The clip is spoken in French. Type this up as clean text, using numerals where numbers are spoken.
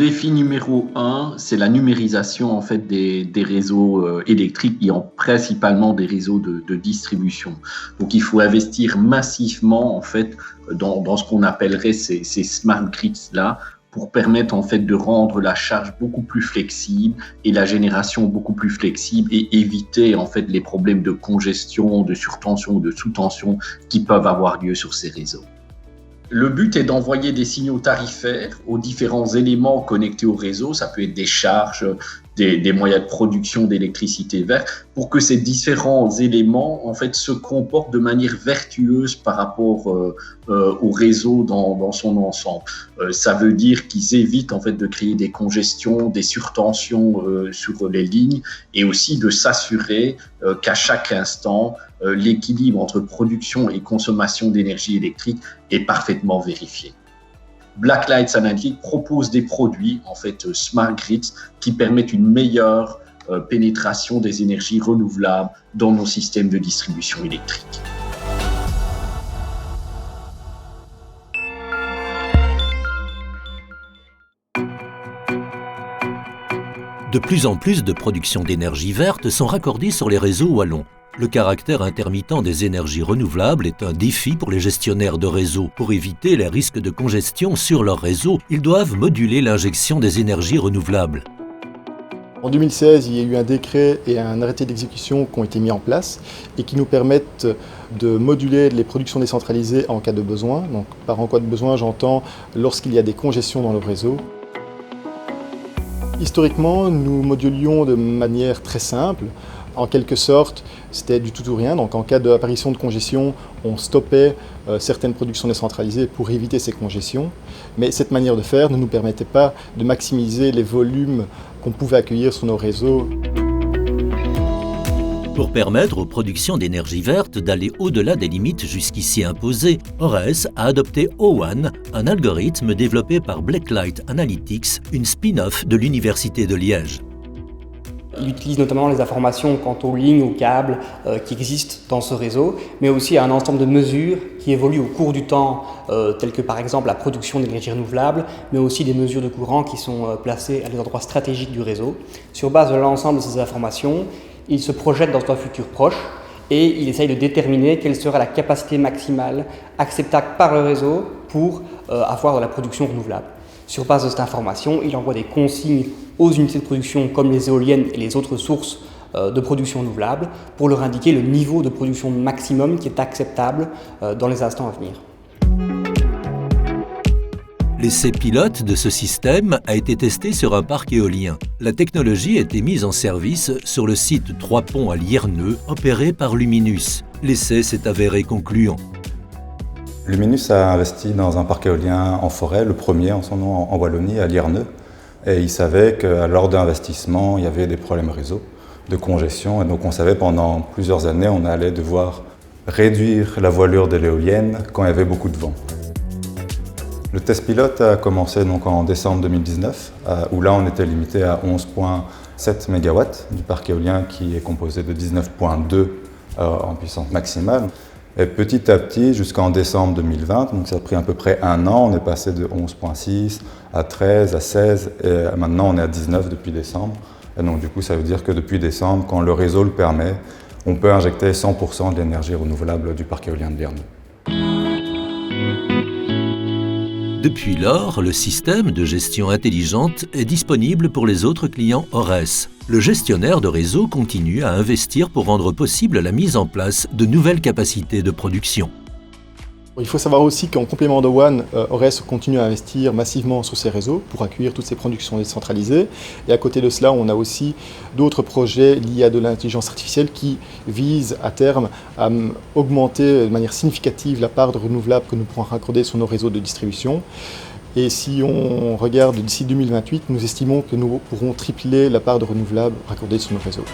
défi numéro un, c'est la numérisation en fait des réseaux électriques et principalement des réseaux de distribution. Donc, il faut investir massivement en fait dans ce qu'on appellerait ces smart grids là pour permettre en fait de rendre la charge beaucoup plus flexible et la génération beaucoup plus flexible et éviter en fait les problèmes de congestion, de surtension ou de sous-tension qui peuvent avoir lieu sur ces réseaux. Le but est d'envoyer des signaux tarifaires aux différents éléments connectés au réseau. Ça peut être des charges, des moyens de production d'électricité verte, pour que ces différents éléments en fait se comportent de manière vertueuse par rapport au réseau dans son ensemble. Ça veut dire qu'ils évitent en fait de créer des congestions, des surtensions sur les lignes, et aussi de s'assurer qu'à chaque instant l'équilibre entre production et consommation d'énergie électrique est parfaitement vérifié. Blacklight Analytics propose des produits, en fait Smart Grids, qui permettent une meilleure pénétration des énergies renouvelables dans nos systèmes de distribution électrique. De plus en plus de productions d'énergie verte sont raccordées sur les réseaux wallons. Le caractère intermittent des énergies renouvelables est un défi pour les gestionnaires de réseaux. Pour éviter les risques de congestion sur leur réseau, ils doivent moduler l'injection des énergies renouvelables. En 2016, il y a eu un décret et un arrêté d'exécution qui ont été mis en place et qui nous permettent de moduler les productions décentralisées en cas de besoin. Donc, par en cas de besoin, j'entends lorsqu'il y a des congestions dans le réseau. Historiquement, nous modulions de manière très simple. En quelque sorte, c'était du tout ou rien. Donc, en cas d'apparition de congestion, on stoppait certaines productions décentralisées pour éviter ces congestions. Mais cette manière de faire ne nous permettait pas de maximiser les volumes qu'on pouvait accueillir sur nos réseaux. Pour permettre aux productions d'énergie verte d'aller au-delà des limites jusqu'ici imposées, ORES a adopté O1, un algorithme développé par Blacklight Analytics, une spin-off de l'Université de Liège. Il utilise notamment les informations quant aux lignes, aux câbles qui existent dans ce réseau, mais aussi à un ensemble de mesures qui évoluent au cours du temps, telles que par exemple la production d'énergie renouvelable, mais aussi des mesures de courant qui sont placées à des endroits stratégiques du réseau. Sur base de l'ensemble de ces informations, il se projette dans un futur proche et il essaye de déterminer quelle sera la capacité maximale acceptable par le réseau pour avoir de la production renouvelable. Sur base de cette information, il envoie des consignes aux unités de production comme les éoliennes et les autres sources de production renouvelable pour leur indiquer le niveau de production maximum qui est acceptable dans les instants à venir. L'essai pilote de ce système a été testé sur un parc éolien. La technologie a été mise en service sur le site 3 Ponts à Lierneux, opéré par Luminus. L'essai s'est avéré concluant. Luminus a investi dans un parc éolien en forêt, le premier en son nom en Wallonie, à Lierneux. Et il savait que lors de l'investissement, il y avait des problèmes réseau, de congestion. Et donc on savait pendant plusieurs années, on allait devoir réduire la voilure de l'éolienne quand il y avait beaucoup de vent. Le test pilote a commencé donc en décembre 2019, où là on était limité à 11,7 MW du parc éolien qui est composé de 19,2 en puissance maximale. Et petit à petit, jusqu'en décembre 2020, donc ça a pris à peu près un an, on est passé de 11,6 à 13, à 16, et maintenant on est à 19 depuis décembre. Et donc du coup, ça veut dire que depuis décembre, quand le réseau le permet, on peut injecter 100% de l'énergie renouvelable du parc éolien de Lierneux. Depuis lors, le système de gestion intelligente est disponible pour les autres clients ORES. Le gestionnaire de réseau continue à investir pour rendre possible la mise en place de nouvelles capacités de production. Il faut savoir aussi qu'en complément de One, ORES continue à investir massivement sur ces réseaux pour accueillir toutes ces productions décentralisées. Et à côté de cela, on a aussi d'autres projets liés à de l'intelligence artificielle qui visent à terme à augmenter de manière significative la part de renouvelables que nous pourrons raccorder sur nos réseaux de distribution. Et si on regarde d'ici 2028, nous estimons que nous pourrons tripler la part de renouvelables raccordés sur nos réseaux.